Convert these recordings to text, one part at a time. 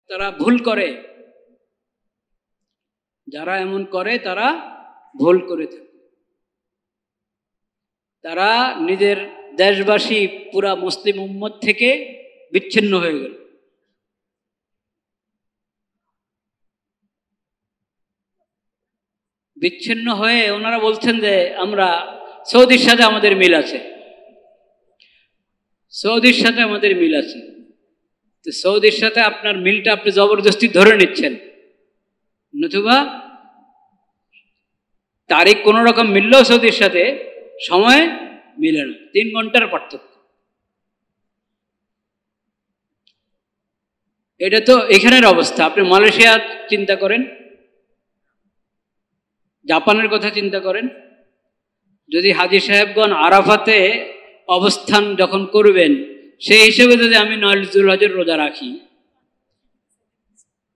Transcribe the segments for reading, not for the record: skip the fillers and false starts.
তারা ভুল করে, যারা এমন করে তারা ভুল করে থাকে। তারা নিজের দেশবাসী পুরা মুসলিম উম্মত থেকে বিচ্ছিন্ন হয়ে গেল। বিচ্ছিন্ন হয়ে ওনারা বলছেন যে আমরা সৌদির সাথে আমাদের মিল আছে, সৌদির সাথে আমাদের মিল আছে। তো সৌদির সাথে আপনার মিলটা আপনি জবরদস্তি ধরে নিচ্ছেন, নতুবা তারিখ কোনো রকম মিললেও সৌদির সাথে সময় মিলে না, 3 ঘন্টার পার্থক্য। এটা তো এখানের অবস্থা। আপনি মালয়েশিয়া চিন্তা করেন, জাপানের কথা চিন্তা করেন। যদি হাজী সাহেবগণ আরাফাতে অবস্থান যখন করবেন, সেই হিসেবে যদি আমি 9 যুলহজ্জের রোজা রাখি,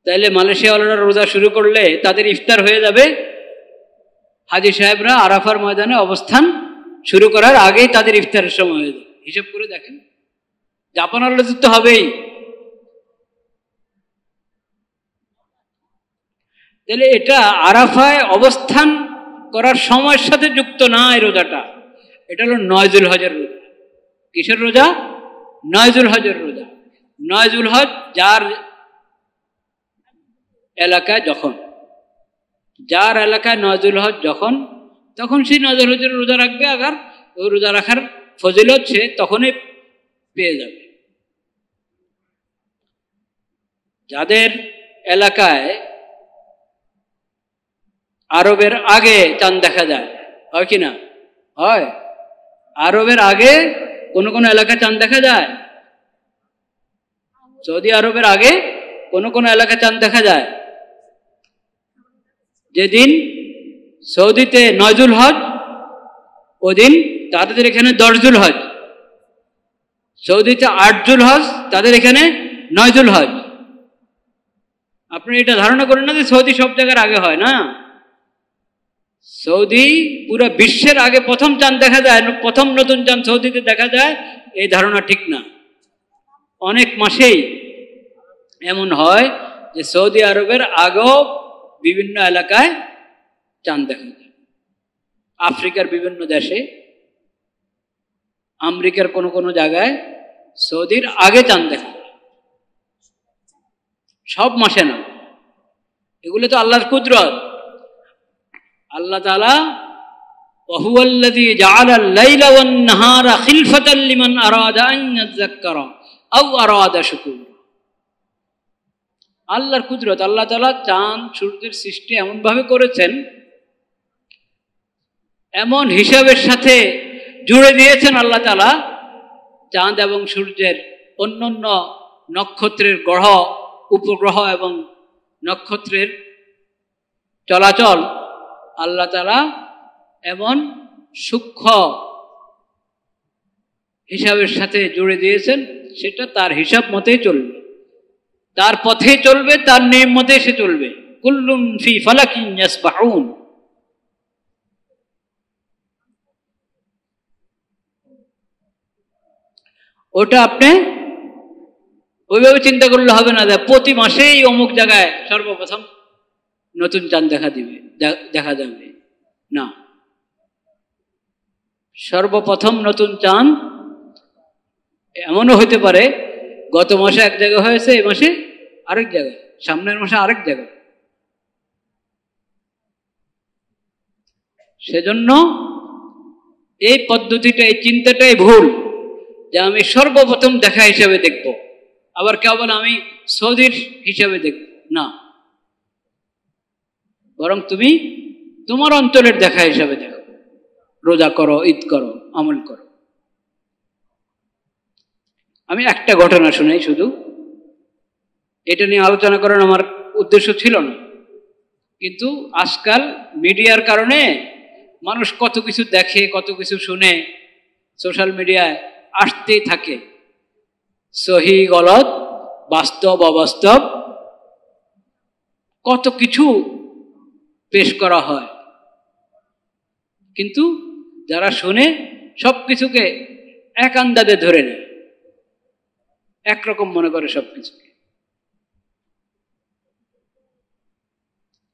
তাহলে মালয়েশিয়াওয়ালারা রোজা শুরু করলে তাদের ইফতার হয়ে যাবে হাজী সাহেবরা আরাফার ময়দানে অবস্থান শুরু করার আগেই তাদের ইফতারের সময় হয়ে যাবে। হিসাব করে দেখেন, জাপানাওয়ালাদের তো হবেই। তাহলে এটা আরাফায় অবস্থান করার সময়ের সাথে যুক্ত না এই রোজাটা। এটা হলো 9 যুলহজ্জের রোজা। কিসের রোজা? 9 যুলহজ্জের রোজা। 9 যুলহজ্জ যার এলাকায় যখন, যার এলাকায় 9 যুলহজ্জ যখন, তখন সেই 9 যুলহজ্জের রোজা রাখবে। আবার ওই রোজা রাখার ফজিলত সে তখনই পেয়ে যাবে। যাদের এলাকায় আরবের আগে চাঁদ দেখা যায়, হয় কি না? হয়। আরবের আগে কোন কোন এলাকায় চাঁদ দেখা যায়? সৌদি আরবের আগে কোন কোন এলাকায় চাঁদ দেখা যায়? যেদিন সৌদিতে 9 যুলহজ্জ, ওদিন তাদের এখানে 10 যুলহজ্জ। সৌদিতে 8 যুলহজ্জ, তাদের এখানে 9 যুলহজ্জ। আপনি এটা ধারণা করেন না যে সৌদি সব জায়গার আগে হয় না। সৌদি পুরো বিশ্বের আগে প্রথম চাঁদ দেখা যায়, প্রথম নতুন চাঁদ সৌদিতে দেখা যায়, এই ধারণা ঠিক না। অনেক মাসেই এমন হয় যে সৌদি আরবের আগেও বিভিন্ন এলাকায় চাঁদ দেখা যায়। আফ্রিকার বিভিন্ন দেশে, আমেরিকার কোন কোন জায়গায় সৌদির আগে চাঁদ দেখা যায়। সব মাসে না, এগুলো তো আল্লাহর কুদরত। আল্লাহ তাআলা ওয়াহুয়াল্লাযী জাআলাল লাইলা ওয়ান নাহারা খিলফাতাল লিমান আরাদা আন ইয়াযাক্কারা আও আরাদা শুকুরা। আল্লাহর কুদরত। আল্লাহ তাআলা চাঁদ সূর্যের সৃষ্টি এমন ভাবে করেছেন, এমন হিসাবের সাথে জুড়ে দিয়েছেন আল্লাহ তাআলা চাঁদ এবং সূর্যের অন্যান্য নক্ষত্রের গ্রহ, উপগ্রহ এবং নক্ষত্রের চলাচল আল্লাহ তাআলা এমন সূক্ষ্ম হিসাবের সাথে জুড়ে দিয়েছেন, সেটা তার হিসাব মতেই চলবে, তার পথে চলবে, তার নিয়ম মতে সে চলবে। কুল্লুন ফি ফালাকিন ইয়াসবাহুন। ওটা আপনি ওইভাবে চিন্তা করলে হবে না যে প্রতি মাসেই অমুক জায়গায় সর্বপ্রথম নতুন চাঁদ দেখা যাবে না। সর্বপ্রথম নতুন চাঁদ এমনও হইতে পারে গত মাসে এক জায়গায় হয়েছে, এই মাসে আরেক জায়গায়, সামনের মাসে আরেক জায়গায়। সেজন্য এই পদ্ধতিটা, এই চিন্তাটাই ভুল যে আমি সর্বপ্রথম দেখা হিসাবে দেখব, আবার কেবল আমি সৌদির হিসাবে দেখব না, বরং তুমি তোমার অঞ্চলের দেখা হিসাবে দেখো। রোজা করো, ঈদ করো, আমল করো। আমি একটা ঘটনা শুনাই শুধু, এটা নিয়ে আলোচনা করার আমার উদ্দেশ্য ছিল না, কিন্তু আজকাল মিডিয়ার কারণে মানুষ কত কিছু দেখে, কত কিছু শুনে, সোশ্যাল মিডিয়ায় আসতেই থাকে। সহি গলত, বাস্তব অবাস্তব কত কিছু পেশ করা হয়, কিন্তু যারা শুনে সব কিছুকে এক আন্দাজে ধরে নেয়, একরকম মনে করে সবকিছুকে।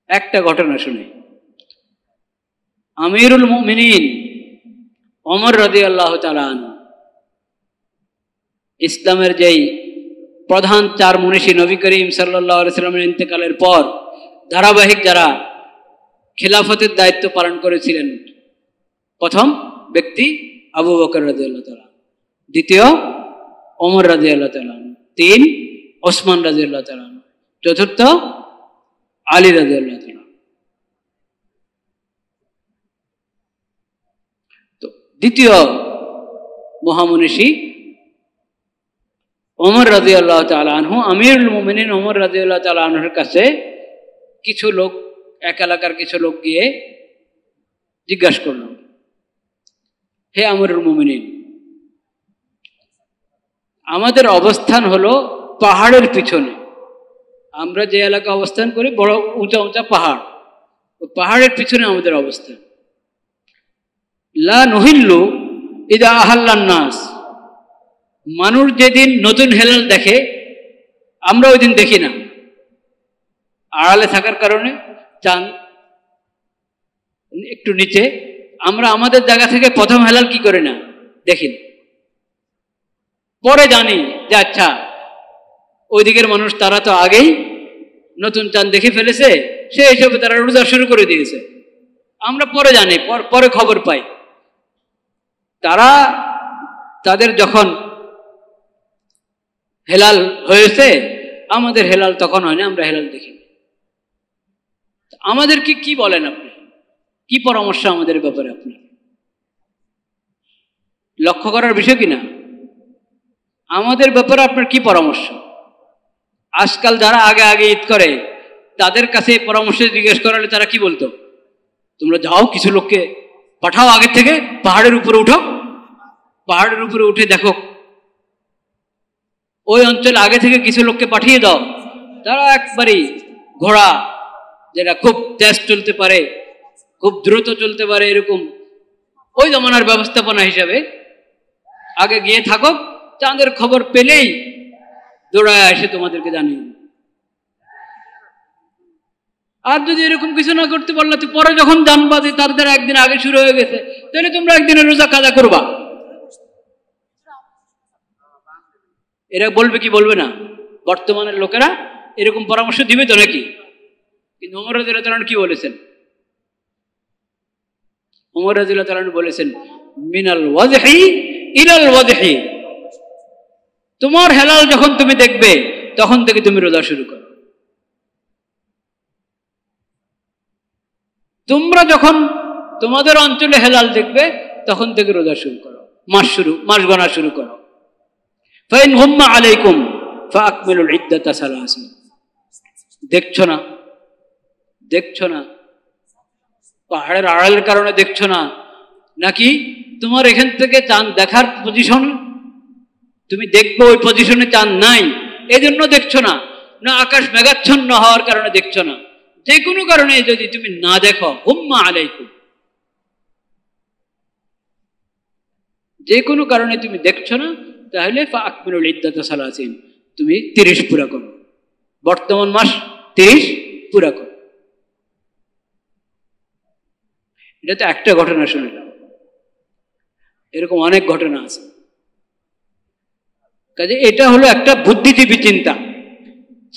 একটা ঘটনা শুনে। আমিরুল মুমিনিন ওমর রাদিয়াল্লাহু তাআলা আনহু, ইসলামের যেই প্রধান চার মনীষী, নবী করিম সাল্লাল্লাহু আলাইহি সাল্লামের ইন্তেকালের পর ধারাবাহিক যারা খিলাফতের দায়িত্ব পালন করেছিলেন, প্রথম ব্যক্তি আবু বকর রাদিয়াল্লাহু তাআলা, দ্বিতীয় ওমর রাদিয়াল্লাহু তাআলা, তিন ওসমান রাদিয়াল্লাহু তাআলা, চতুর্থ আলী রাদিয়াল্লাহু তাআলা। তো দ্বিতীয় মহামনীষী ওমর রাদিয়াল্লাহু তাআলা আনহু, আমিরুল মুমিনিন ওমর রাদিয়াল্লাহু তাআলা আনহুর কাছে কিছু লোক, এক এলাকার কিছু লোক গিয়ে জিজ্ঞাসা করল, হে আমিরুল মুমিনিন, আমাদের অবস্থান হলো পাহাড়ের পিছনে, আমরা যে এলাকা অবস্থান করি বড় উঁচা উঁচা পাহাড়, ওই পাহাড়ের পিছনে আমাদের অবস্থান। লা নহিল্লু ইদা আহাল্লান নাস, মানুষ যেদিন নতুন হেলাল দেখে আমরা ওই দিন দেখি না, আড়ালে থাকার কারণে চাঁদ একটু নিচে, আমরা আমাদের জায়গা থেকে প্রথম হেলাল কি করে না দেখি না। পরে জানি যে আচ্ছা ওই দিকের মানুষ তারা তো আগেই নতুন চাঁদ দেখে ফেলেছে, সে হিসেবে তারা রোজা শুরু করে দিয়েছে। আমরা পরে জানি, পরে খবর পাই। তারা তাদের যখন হেলাল হয়েছে, আমাদের হেলাল তখন হয় না, আমরা হেলাল দেখি। আমাদেরকে কি বলেন আপনি, কি পরামর্শ আমাদের ব্যাপারে আপনার? লক্ষ্য করার বিষয় কিনা আমাদের ব্যাপারে আপনার কি পরামর্শ? আজকাল যারা আগে আগে ঈদ করে তাদের কাছে পরামর্শ জিজ্ঞেস করালে তারা কি বলতো, তোমরা যাও কিছু লোককে পাঠাও আগে থেকে, পাহাড়ের উপরে উঠো, পাহাড়ের উপরে উঠে দেখো, ওই অঞ্চলে আগে থেকে কিছু লোককে পাঠিয়ে দাও, তারা একবারই ঘোড়া যেটা খুব তেজ চলতে পারে, খুব দ্রুত চলতে পারে, এরকম ওই জমানার ব্যবস্থাপনা হিসাবে আগে গিয়ে থাকো, চাঁদের খবর পেলেই দৌড়ায় এসে তোমাদেরকে জানিয়ে। আর যদি এরকম কিছু না করতে পারলে তো পরে যখন জানবা যে তার দ্বারা একদিন আগে শুরু হয়ে গেছে, তাহলে তোমরা একদিনের রোজা কাজা করবা। এরা বলবে কি বলবে না? বর্তমানের লোকেরা এরকম পরামর্শ দিবে তো নাকি? কিন্তু ওমর রাদিয়াল্লাহু তাআলা কি বলেছেন? ওমর রাদিয়াল্লাহু তাআলা বলেছেন, মিনাল ওয়াজহি ইলাল ওয়াজহি, তোমার হেলাল যখন তুমি দেখবে তখন থেকে তুমি রোজা শুরু করো। তোমরা যখন তোমাদের অঞ্চলে হেলাল দেখবে তখন থেকে রোজা শুরু করো, মাস গণা শুরু করো। ফাইন গুম্মা আলাইকুম ফাআকমিলুল ইদ্দাতা সালাসিন। দেখছো না পাহাড়ের আড়ালের কারণে দেখছো না, নাকি তোমার এখান থেকে চাঁদ দেখার পজিশন তুমি দেখবে ওই পজিশনে চাঁদ নাই এই জন্য দেখছো না, না আকাশ মেঘাচ্ছন্ন হওয়ার কারণে দেখছো না, যে কোনো কারণে যদি তুমি না দেখো, হুম্মা আলাইকুম, যে কোনো কারণে তুমি দেখছো না, তাহলে ফাআকমিলুল ইদ্দাতা সালাসিন, তুমি 30 পুরা করো, বর্তমান মাস 30 পুরা করো। এটা তো একটা ঘটনা শুনলাম, এরকম অনেক ঘটনা আছে। কাজে এটা হলো একটা বুদ্ধিজীবী চিন্তা,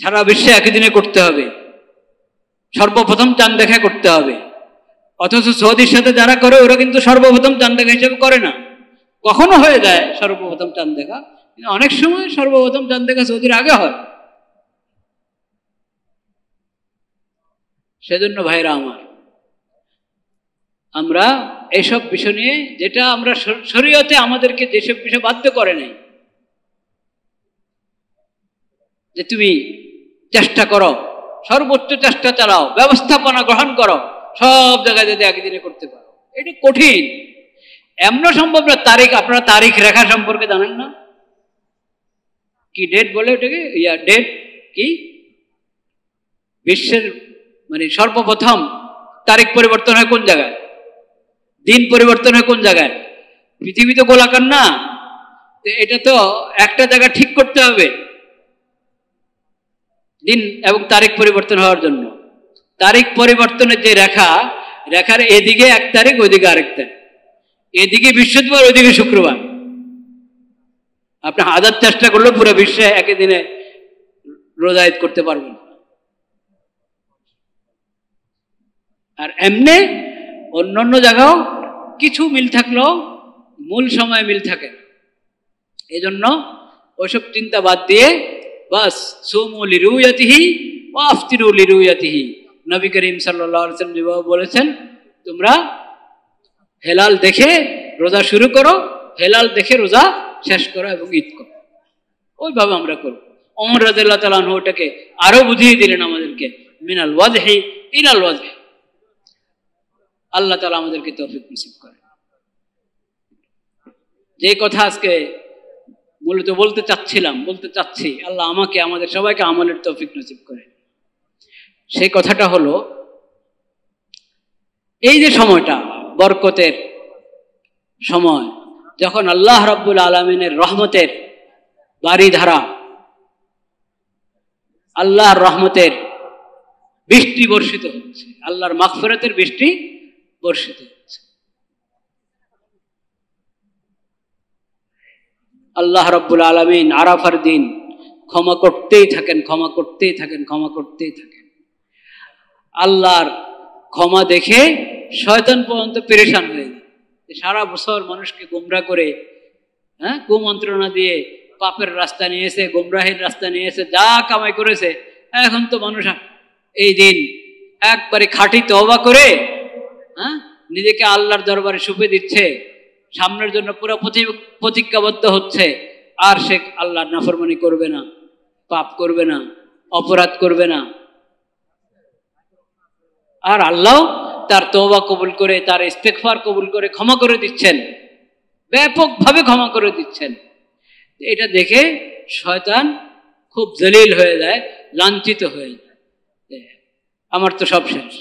সারা বিশ্বে একই দিনে করতে হবে, সর্বপ্রথম চাঁদ দেখা করতে হবে। অথচ সৌদির সাথে যারা করে ওরা কিন্তু সর্বপ্রথম চাঁদ দেখা হিসেবে করে না। কখনো হয়ে যায় সর্বপ্রথম চাঁদ দেখা, কিন্তু অনেক সময় সর্বপ্রথম চাঁদ দেখা সৌদির আগে হয়। সেজন্য ভাইরা আমার, আমরা এইসব বিষয় নিয়ে, যেটা আমরা শরীয়তে আমাদেরকে যেসব বিষয় বাধ্য করে নাই, যে তুমি চেষ্টা করো, সর্বোচ্চ চেষ্টা চালাও, ব্যবস্থাপনা গ্রহণ করো, সব জায়গায় যদি একদিনে করতে পারো, এটা কঠিন, এমন সম্ভব না। আপনারা তারিখ রেখা সম্পর্কে জানেন না? কি ডেট বলে ওটাকে, ডেট কি বিশ্বের মানে সর্বপ্রথম তারিখ পরিবর্তন হয় কোন জায়গায়, দিন পরিবর্তন হয় কোন জায়গায়? পৃথিবী তো গোলাকার না, এটা তো একটা জায়গা ঠিক করতে হবে দিন এবং তারিখ পরিবর্তন হওয়ার জন্য। তারিখ পরিবর্তনের যে রেখার এদিকে 1 তারিখ, ওইদিকে আরেক তারিখ, এদিকে বৃহস্পতিবার, ওইদিকে শুক্রবার। আপনি হাজার চেষ্টা করলেও পুরো বিশ্বে একই দিনে রোজা ঈদ করতে পারবেন। আর এমনি অন্যান্য জায়গাও কিছু মিল থাকলেও মূল সময় মিল থাকে না। এই জন্য ওইসব চিন্তা বাদ দিয়ে বাস সুমু লিরুয়াতিহি ওয়া আফতিরু লিরুয়াতিহি। নবী করিম সাল্লাল্লাহু আলাইহি ওয়াসাল্লাম যেভাবে বলেছেন, তোমরা হেলাল দেখে রোজা শুরু করো, হেলাল দেখে রোজা শেষ করো এবং ঈদ করো। ওইভাবে আমরা করব। ওমর রাদিয়াল্লাহু তাআলা আনহু ওটাকে আরো বুঝিয়ে দিলেন আমাদেরকে, মিনাল ওয়াজহি ইলাল ওয়াজহি। আল্লাহ তাআলা আমাদেরকে তৌফিক নসিব করেন। যে কথা আজকে মূলত বলতে চাচ্ছি, আল্লাহ আমাকে, আমাদের সবাইকে আমলের তৌফিক নসিব করে। সেই কথাটা হলো, এই যে সময়টা বরকতের সময়, যখন আল্লাহ রাব্বুল আলামিনের রহমতের বারিধারা, আল্লাহর রহমতের বৃষ্টি বর্ষিত হচ্ছে, আল্লাহর মাগফিরাতের বৃষ্টি বর্ষিত হচ্ছে। আল্লাহ রাব্বুল আলামিন আরাফার দিন ক্ষমা করতেই থাকেন। আল্লাহর ক্ষমা দেখে শয়তান পর্যন্ত পেরেশান হয়ে যায়। সারা বছর মানুষকে গোমরা করে, কুমন্ত্রণা দিয়ে পাপের রাস্তা নিয়েছে, গোমরাহের রাস্তা নিয়েছে, যা কামাই করেছে, এখন তো মানুষ এই দিন একবারে খাঁটি তওবা করে নিজেকে আল্লাহর দরবারে সুপে দিচ্ছে, সামনের জন্য পুরো প্রতিজ্ঞাবদ্ধ হচ্ছে, আর সে আল্লাহর নাফরমানি করবে না, পাপ করবে না, অপরাধ করবে না। আর আল্লাহ তার তওবা কবুল করে, তার ইস্তেগফার কবুল করে ক্ষমা করে দিচ্ছেন, ব্যাপকভাবে ক্ষমা করে দিচ্ছেন। এটা দেখে শয়তান খুব জলিল হয়ে যায়, লাঞ্ছিত হয়ে যায়। আমার তো সব শেষ,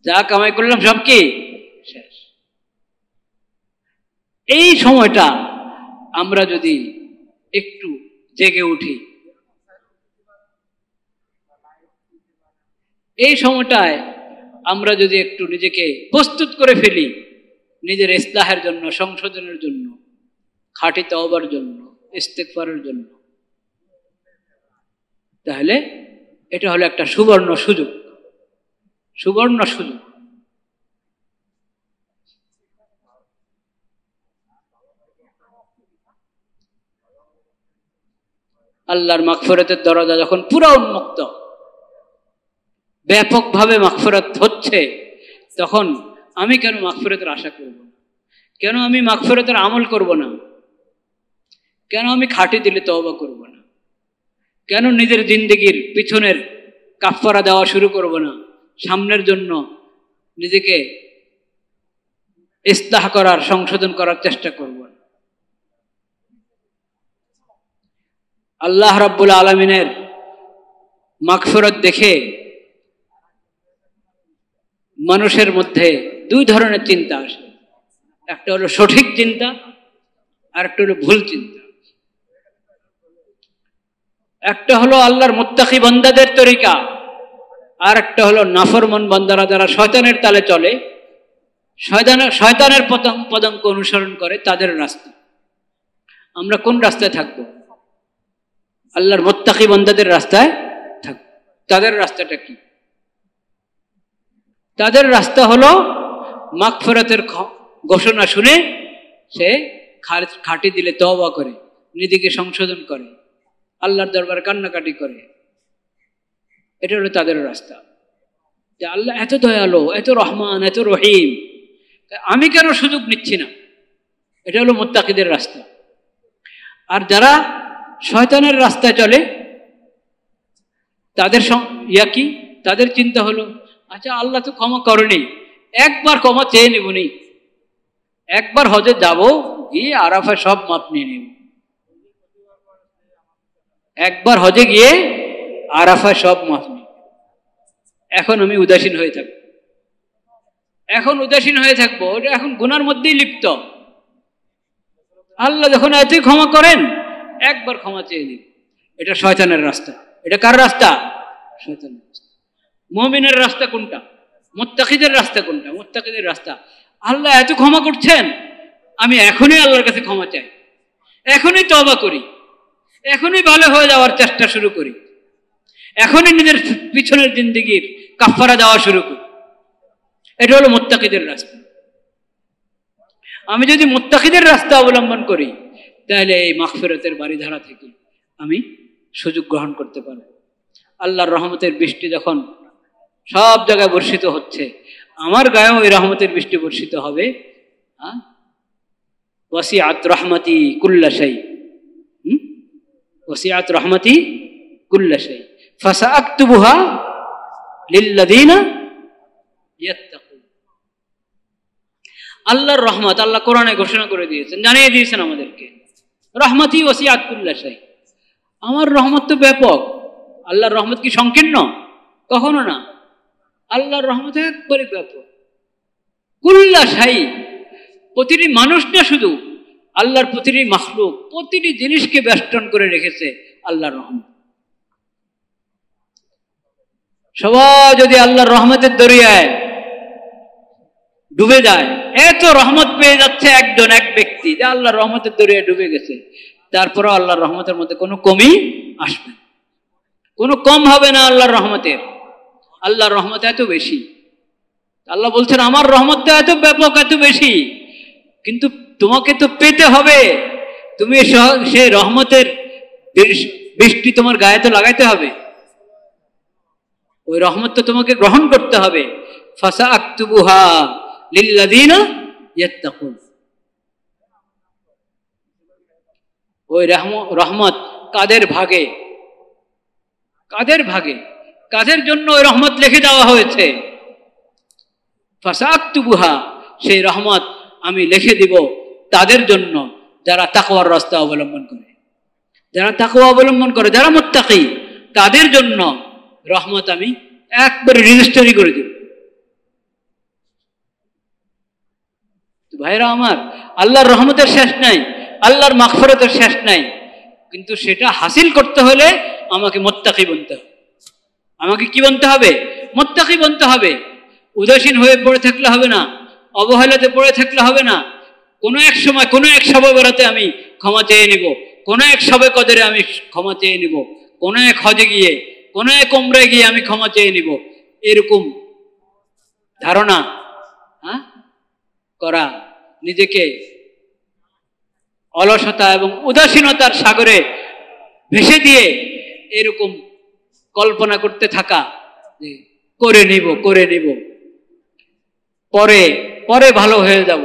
যা কামাই করলাম সব কি শেষ। এই সময়টা আমরা যদি একটু জেগে উঠি, এই সময়টায় আমরা যদি একটু নিজেকে প্রস্তুত করে ফেলি নিজের ইসলাহের জন্য, সংশোধনের জন্য, খাঁটি তওবার জন্য, ইস্তেগফারের জন্য, তাহলে এটা হলো একটা সুবর্ণ সুযোগ। আল্লাহর মাগফিরাতের দরজা যখন পুরো উন্মুক্ত, ব্যাপকভাবে মাগফিরাত হচ্ছে, তখন আমি কেন মাগফিরাতের আশা করব না? কেন আমি মাগফিরাতের আমল করব না? কেন আমি খাঁটি দিলে তওবা করব না? কেন নিজের জিন্দেগির পিছনের কাফারা দেওয়া শুরু করব না? সামনের জন্য নিজেকে ইসলাহ করার, সংশোধন করার চেষ্টা করব না? আল্লাহ রাব্বুল আলামিনের মাগফিরাত দেখে মানুষের মধ্যে দুই ধরনের চিন্তা আসে। একটা হলো সঠিক চিন্তা, আর একটা হলো ভুল চিন্তা। একটা হলো আল্লাহর মুত্তাকি বান্দাদের তরিকা, আর একটা হলো নাফরমান বান্দারা যারা শয়তানের তালে চলে, শয়তানের পদাঙ্ক অনুসরণ করে, তাদের রাস্তা। আমরা কোন রাস্তায় থাকবো? আল্লাহর মুত্তাকি বান্দাদের রাস্তায় থাকবো। তাদের রাস্তাটা কি? তাদের রাস্তা হলো মাগফিরাতের ঘোষণা শুনে সে খাঁটি দিলে তওবা করে, নিজেকে সংশোধন করে, আল্লাহর দরবারে কান্নাকাটি করে। এটা হলো তাদের রাস্তা। যে আল্লাহ এত দয়ালু, এত রহমান, এত রহিম, আমি কেন সুযোগ নিচ্ছি না? এটা হলো মুত্তাকিদের রাস্তা। আর যারা শয়তানের রাস্তায় চলে, তাদের কি? তাদের চিন্তা হলো, আচ্ছা আল্লাহ তো ক্ষমা করেনি, একবার ক্ষমা চেয়ে নেবনি, একবার হজে যাব, গিয়ে আরাফায় সব মাপ নিয়ে নেব, একবার হজে গিয়ে আরাফায় সব মাপ নিয়ে, এখন আমি উদাসীন হয়ে থাকবো, ওটা এখন গুনার মধ্যেই লিপ্ত। আল্লাহ যখন এতই ক্ষমা করেন, একবার ক্ষমা চেয়ে নিন। এটা শয়তানের রাস্তা। এটা কার রাস্তা? শয়তানের রাস্তা। মুমিনের রাস্তা কোনটা, মুত্তাকিদের রাস্তা কোনটা? মুত্তাকিদের রাস্তা আল্লাহ এত ক্ষমা করছেন, আমি এখনই আল্লাহর কাছে ক্ষমা চাই, এখনই তওবা করি, এখনই ভালো হয়ে যাওয়ার চেষ্টা শুরু করি, এখনই নিজের পিছনের জিন্দেগির কাফারা দেওয়া শুরু করি। এটা হলো মুত্তাকিদের রাস্তা। আমি যদি মুত্তাকিদের রাস্তা অবলম্বন করি, তাহলে এই মাগফিরাতের বাড়িধারা থেকে আমি সুযোগ গ্রহণ করতে পারব। আল্লাহর রহমতের বৃষ্টি যখন সব জায়গায় বর্ষিত হচ্ছে, আমার গায়েও ওই রহমতের বৃষ্টি বর্ষিত হবে। ওয়াসিআত রহমতি কুল্লা শাই, ওয়াসিআত রহমতি কুল্লা শাই ফাসাআকতুবুহা লিল্লাযীনা ইয়াত্তাকুন। আল্লাহর রহমত আল্লাহ কোরআনে ঘোষণা করে দিয়েছেন, জানিয়ে দিয়েছেন আমাদেরকে, রহমতি ওয়াসিআত কুল্লা শাই। আমার রহমত তো ব্যাপক। আল্লাহর রহমত কি সংকীর্ণ? কখনো না। আল্লাহর রহমত একবারে ব্যাপক, কুল্লা শাই। প্রতিটি মানুষ না শুধু, আল্লাহর প্রতিটি মাখলুক, প্রতিটি জিনিসকে বেষ্টন করে রেখেছে আল্লাহর রহমত। সবাই যদি আল্লাহর রহমতের দরিয়ায় ডুবে যায়, এত রহমত পেয়ে যাচ্ছে একজন, এক ব্যক্তি যে আল্লাহর রহমতের দরিয়ায় ডুবে গেছে, তারপরে আল্লাহর রহমতের মধ্যে কোনো কমই আসবে, কোনো কম হবে না আল্লাহর রহমতের। আল্লাহর রহমত এত বেশি। আল্লাহ বলছেন আমার রহমতটা এত ব্যাপক, এত বেশি, কিন্তু তোমাকে তো পেতে হবে। তুমি সেই রহমতের বৃষ্টি তোমার গায়ে তো লাগাইতে হবে, ওই রহমত তো তোমাকে গ্রহণ করতে হবে। ফাসাআকতুবুহা লিল্লাযীনা ইয়াত্তাকুন। ওই রহমত কাদের ভাগে, কাদের ভাগে, কাদের জন্য ওই রহমত লিখে দেওয়া হয়েছে? ফাসাআকতুবুহা, সেই রহমত আমি লিখে দিব তাদের জন্য যারা তাকওয়ার রাস্তা অবলম্বন করে, যারা তাকওয়া অবলম্বন করে, যারা মুত্তাকি, তাদের জন্য রহমত আমি একবারে রেজিস্টারি করে দিব। ভাইরা আমার, আল্লাহর রহমতের শেষ নাই, আল্লাহর মাগফিরাতের শেষ নাই, কিন্তু সেটা হাসিল করতে হলে আমাকে মুত্তাকি বনতে হবে। আমাকে কি বনতে হবে? মুত্তাকি বনতে হবে। উদাসীন হয়ে পড়ে থাকলে হবে না, অবহেলাতে পড়ে থাকলে হবে না। কোনো এক সময় কোনো এক শবে বেড়াতে আমি ক্ষমা চেয়ে নিব, কোনো এক শবে কদরে আমি ক্ষমা চেয়ে নিব, কোনো এক হজে গিয়ে, কোনো এক উমরায় গিয়ে আমি ক্ষমা চেয়ে নিব, এরকম ধারণা করা, নিজেকে অলসতা এবং উদাসীনতার সাগরে ভেসে দিয়ে এরকম কল্পনা করতে থাকা যে করে নিব, করে নিব, পরে পরে ভালো হয়ে যাব,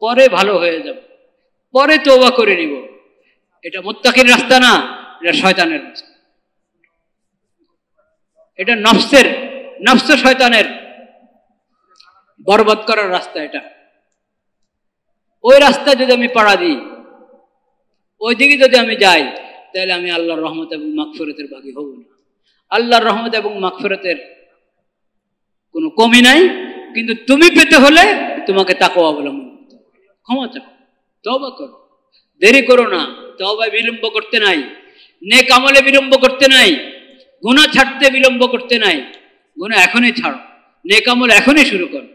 পরে ভালো হয়ে যাব, পরে তওবা করে নিব, এটা মুত্তাকির রাস্তা না, এটা শয়তানের রাস্তা। এটা নফস শয়তানের বরবাদ করার রাস্তা। এটা ওই রাস্তা যদি আমি পাড়া দিই, ওই দিকে যদি আমি যাই, তাহলে আমি আল্লাহর রহমত এবং মাগফিরাতের ভাগী হব না। আল্লাহর রহমত এবং মাগফিরাতের কোনো কমি নাই, কিন্তু তুমি পেতে হলে তোমাকে তাকওয়া অবলম্বন করতে হবে। ক্ষমা চাও, তওবা করো, দেরি করো না। তওবায় বিলম্ব করতে নাই, নেক আমলে বিলম্ব করতে নাই, গুনাহ ছাড়তে বিলম্ব করতে নাই। গুনাহ এখনই ছাড়ো, নেক আমল এখনই শুরু করো।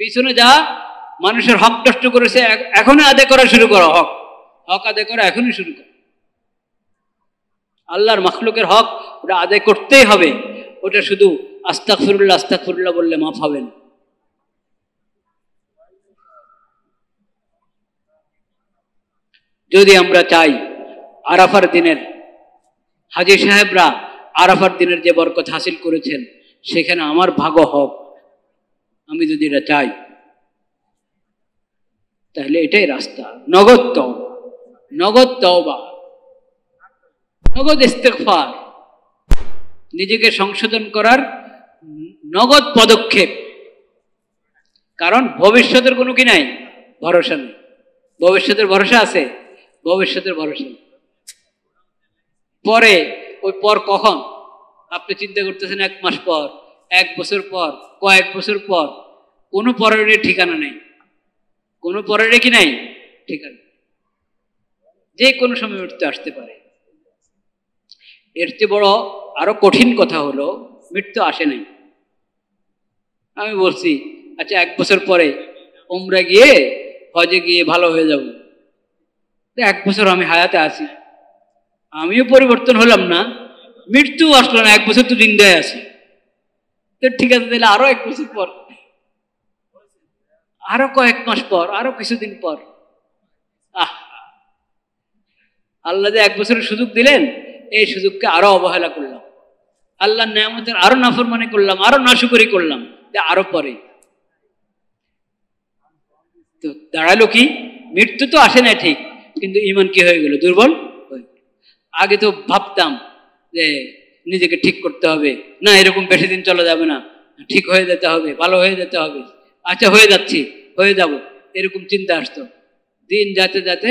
পিছনে যা মানুষের হক নষ্ট করেছে এখনই আদায় করা শুরু করো, হক আদায় করা এখনই শুরু করো। আল্লাহর মাখলুকের হক ওটা আদায় করতেই হবে। ওটা শুধু আস্তাগফিরুল্লাহ আস্তাগফিরুল্লাহ বললে মাফ হবে না। যদি আমরা চাই আরাফার দিনের, হাজী সাহেবরা আরাফার দিনের যে বরকত হাসিল করেছেন সেখানে আমার ভাগ হোক, আমি যদি এটা চাই, তাহলে এটাই রাস্তা। নগদ তওবা, নগদ তওবা, নগদ ইস্তেগফার, নিজেকে সংশোধন করার নগদ পদক্ষেপ। কারণ ভবিষ্যতের কোনো কি নাই, ভরসা নেই। ভবিষ্যতের ভরসা আছে? ভবিষ্যতের ভরসা নেই। পরে, ওই পর কখন আপনি চিন্তা করতেছেন? 1 মাস পর, 1 বছর পর, কয়েক বছর পর, কোনো পরের ঠিকানা নেই, কোনো পরের কি নাই ঠিকানা, যে কোনো সময় উঠতে আসতে পারে। এর চেয়ে বড় আরো কঠিন কথা হলো, মৃত্যু আসে নাই। আমি বলছি আচ্ছা 1 বছর পরে উমরা গিয়ে হজে গিয়ে ভালো হয়ে যাব। 1 বছর আমি হায়াতে আছি, আমিও পরিবর্তন হলাম না, মৃত্যু আসলো না, 1 বছর তো জিন্দায় আছি। তো ঠিক আছে, তাহলে আরো 1 বছর পর, আরো কয়েক মাস পর, আরো কিছুদিন পর। আল্লাহ যে 1 বছরের সুযোগ দিলেন, এই সুযোগকে আরো অবহেলা করলাম, আল্লাহর নিয়ামতের আরো নাফরমানি করলাম, আরো নাশুকরি করলাম, যে আরো পরে। তো দাঁড়ালো কি, মৃত্যু তো আসে না ঠিক, কিন্তু ঈমান কি হয়ে গেল, দুর্বল। আগে তো ভাবতাম যে নিজেকে ঠিক করতে হবে, না এরকম বেশি দিন চলা যাবে না, ঠিক হয়ে যেতে হবে, ভালো হয়ে যেতে হবে, আচ্ছা হয়ে যাচ্ছি, হয়ে যাব, এরকম চিন্তা আসতো। দিন যাতে যাতে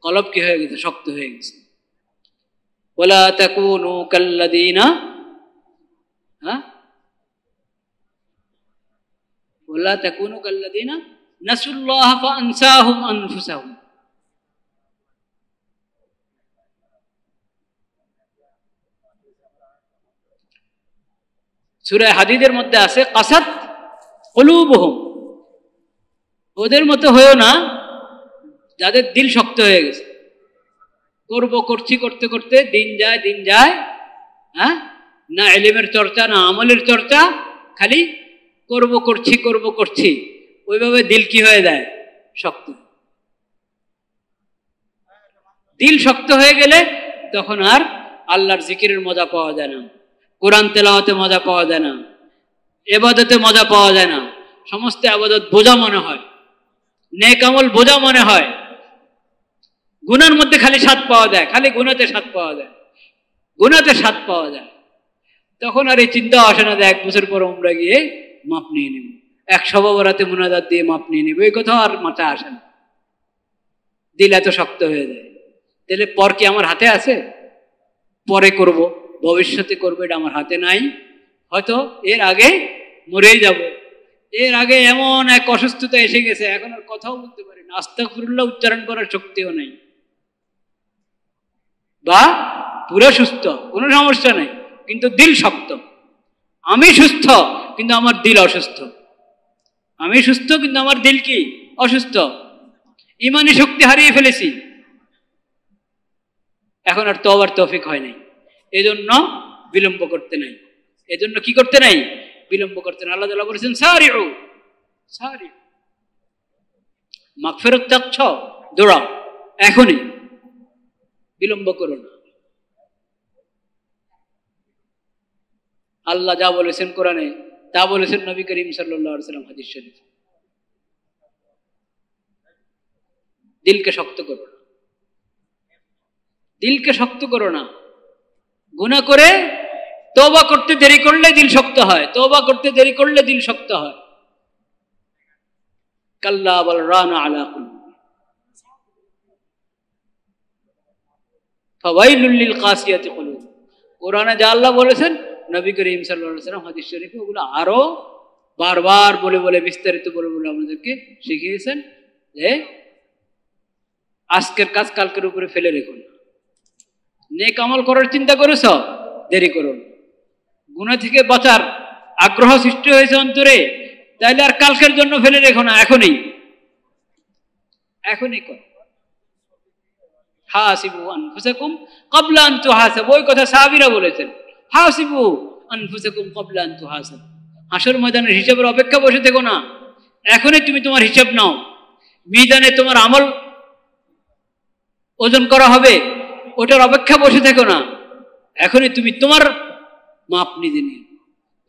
কলব কি হয়ে গেছে, শক্ত হয়ে গেছে। ওয়ালা তাকুনু কাল্লাযীনা, ওয়ালা তাকুনু কাল্লাযীনা নাসুল্লাহ ফাআনসাহুম আনফুসাহুম। সূরা হাদীদের মধ্যে আছে কাসাত কুলুবুহুম, ওদের মতো হয়েও না যাদের দিল শক্ত হয়ে গেছে। করছি করতে করতে দিন যায়, না ইলমের চর্চা, না আমলের চর্চা, খালি করছি, ওইভাবে দিল কি হয়ে যায়, শক্ত। দিল শক্ত হয়ে গেলে তখন আর আল্লাহর জিকিরের মজা পাওয়া যায় না, কোরআন তেলাওয়াতে মজা পাওয়া যায় না, ইবাদতে মজা পাওয়া যায় না, সমস্ত ইবাদত বোঝা মনে হয়, নেক আমল বোঝা মনে হয়, গুনার মধ্যে খালি স্বাদ পাওয়া যায়, খালি গুনাতে স্বাদ পাওয়া যায়। তখন আর এই চিন্তা আসে না যে 1 বছর পর উমরা গিয়ে মাপ নিয়ে নেব, 100 বরাতে মুনাজাত দিয়ে মাপ নিয়ে নেব, এই কথা আর মাথায় আসে না, দিল এত শক্ত হয়ে যায়। তাহলে পর কি আমার হাতে আছে, পরে করব, ভবিষ্যতে করবো, এটা আমার হাতে নাই। হয়তো এর আগে মরেই যাব, এর আগে এমন এক অসুস্থতা এসে গেছে, এখন আর কথাও বলতে পারি না, আস্তাগফিরুল্লাহ উচ্চারণ করার শক্তিও নেই, বা পুরো সুস্থ, কোনো সমস্যা নেই, কিন্তু দিল শক্ত। আমি সুস্থ কিন্তু আমার দিল অসুস্থ, আমি সুস্থ কিন্তু আমার দিল কি অসুস্থ, ইমানি শক্তি হারিয়ে ফেলেছি, এখন আর তওবার তৌফিক হয় নাই। এজন্য বিলম্ব করতে নাই, এজন্য কি করতে নাই, বিলম্ব করতে নাই। আল্লাহ তাআলা বলেছেন সারিউ, মাগফিরাত চাচ্ছ, দৌড়াও এখনই, বিলম্ব করো না। আল্লাহ যা বলেছেন কোরআনে, তা বলেছেন নবী করিম সাল্লাল্লাহু আলাইহি ওয়াসাল্লাম হাদিস শরীফ। দিলকে শক্ত করো না, দিলকে শক্ত করো না। গুনাহ করে তওবা করতে দেরি করলে দিল শক্ত হয়, তওবা করতে দেরি করলে দিল শক্ত হয়। কাল্লা বাল রানা আলা কুলুবি ফাওয়াইলুল লিল কাসিয়াতি কুলুব। কোরআনে যা আল্লাহ বলেছেন, নবী করিম সাল্লাল্লাহু আলাইহি ওয়াসাল্লাম হাদিস শরীফে ওগুলো আরো বারবার বলে বলে, বিস্তারিত বলে বলে আমাদেরকে শিখিয়েছেন যে আজকের কাজ কালকের উপরে ফেলে রেখো না। নেক আমল করার চিন্তা করেছ, দেরি করো না। গুনাহ থেকে বাঁচার আগ্রহ সৃষ্টি হয়েছে অন্তরে, তাইলে আর কালকের জন্য ফেলে রেখো না, এখনই করো। হাসিবু আনফুসাকুম ক্বাবলা আন তুহাসাবু, ওই কথা সাহাবীরা বলেছেন, হাসিবু আনফুসাকুম ক্বাবলা আন তুহাসাবু। হাসর ময়দানের হিসাবের অপেক্ষা বসে থেকো না, এখনই তুমি তোমার হিসাব নাও। মিজানে তোমার আমল ওজন করা হবে, ওটার অপেক্ষা বসে থেকো না, এখনই তুমি তোমার মাপ নিজে নিয়ে।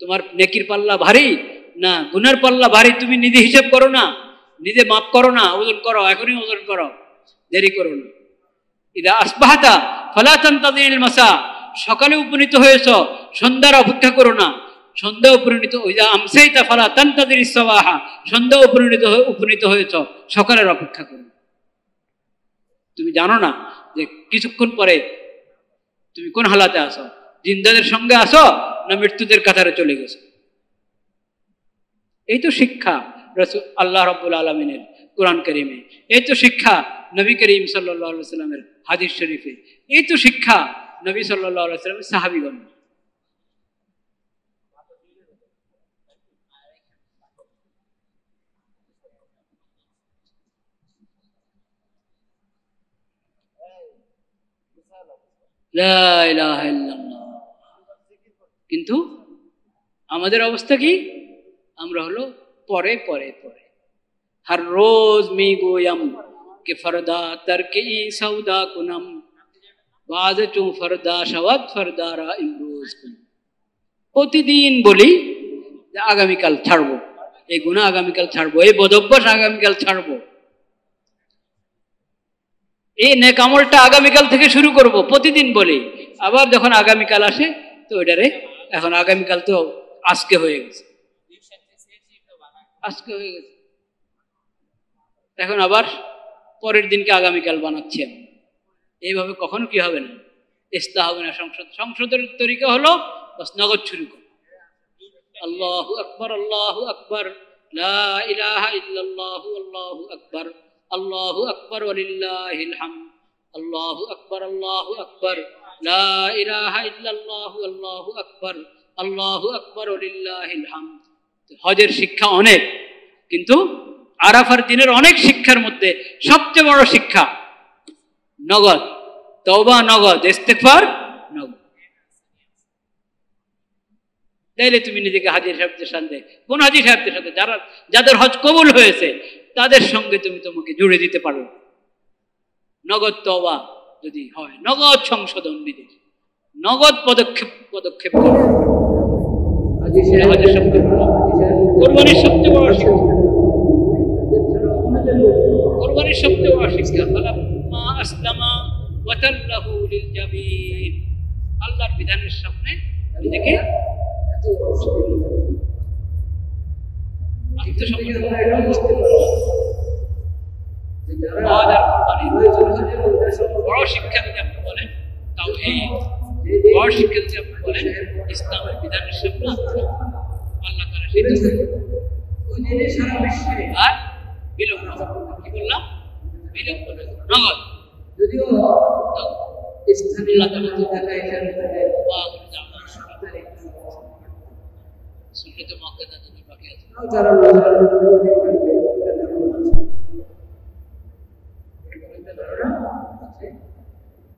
তোমার নেকির পাল্লা ভারী না গুনার পাল্লা ভারী, তুমি নিজে হিসাব করো না, নিজে মাপ করো না, ওজন করো, এখনই ওজন করো, দেরি করো না। ইদা আসবাহাতা ফালা তানতাযিরিল মাসা, সকালে উপনীত হয়েছ, সন্ধ্যার অপেক্ষা করো না, সন্ধ্যা উপনীত। ইদা আমসাইতা ফালা তানতাযিরিস সাবাহা, সন্ধ্যা উপনীত হয়েছ, সকালের অপেক্ষা করো। তুমি জানো না যে কিছুক্ষণ পরে তুমি কোন হালাতে আসো, জিন্দাদের সঙ্গে আসো না মৃত্যুদের কাতারে চলে গেছো। এই তো শিক্ষা রাসূল আল্লাহ রাব্বুল আলামিনের কোরআন কারীমে, এই তো শিক্ষা নবী করিম সাল্লাল্লাহু আলাইহি ওয়াসাল্লামের হাদিস শরীফে, এই তো শিক্ষা নবী সাল্লাল্লাহু আলাইহি ওয়াসাল্লামের সাহাবীগণ। লা ইলাহা ইল্লাল্লাহ। কিন্তু আমাদের অবস্থা কি? আমরা হলো পরে পরে পরে। हर रोज मी गोयम के फरदा तरके सौदा कुनम बाद चूं फरदा शवद फरदारा इमरोज कुन। প্রতিদিন বলি যে আগামীকাল ছাড়বো, এই গুনাহ আগামীকাল ছাড়বো, এই বদভ্যাস আগামীকাল ছাড়বো, এই নেক আমলটা আগামীকাল থেকে শুরু করব, প্রতিদিন বলি। আবার যখন আগামীকাল আসে তো এটারে এখন আগামীকাল তো আজকে হয়ে গেছে, আজকে হয়ে গেছে, এখন আবার পরের দিনকে আগামীকাল বানাচ্ছি আমি। এইভাবে কখনো কি হবে না, ইসলাহ হবে না। সংসদের তরিকা হলো বাস নগদ শুরু করো, আল্লাহু আকবার আল্লাহু আকবার, লা ইলাহা ইল্লাল্লাহু আল্লাহু আকবার, আল্লাহু আকবার ওয়ালিল্লাহিল হামদ, আল্লাহু আকবার আল্লাহু আকবার, লা ইলাহা ইল্লাল্লাহু আল্লাহু আকবার, আল্লাহু আকবার ওয়ালিল্লাহিল হামদ। হজের শিক্ষা অনেক, কিন্তু আরাফার দিনের অনেক শিক্ষার মধ্যে সবচেয়ে বড় শিক্ষা নগদ, তওবা নগদ, ইস্তেগফার নগদ। তাইলে তুমি নিজেকে হাজী সাহেবদের সাথে, কোন হাজী সাহেবদের সাথে, যাদের হজ কবুল হয়েছে তাদের সঙ্গে তুমি তোমাকে জুড়ে দিতে পারো। নগদ তওবা যদি হয়, নগদ সংশোধন নিজের, নগদ পদক্ষেপ করো। কোরবানির সবচেয়ে বড় শিক্ষা, কোরবানির সবচেয়ে বড় শিক্ষা ফালাম্মা আসলামা ওয়া তাল্লাহু লিল জাবিন। আল্লাহর বিধানের সামনে নিজেকে বড় শিক্ষা যদি আপনি বলেন, তাও এই বড় শিক্ষা যদি আপনি বলেন ইসলামের বিধানের সামনে আল্লাহ তাআলা সেটা সারা বিশ্বে আর বিলম্ব, কি বললাম, বিলম্ব নগদ, যদিও আল্লাহ তাআলা তো সুন্নাতে মুআক্কাদা বাকি আছে।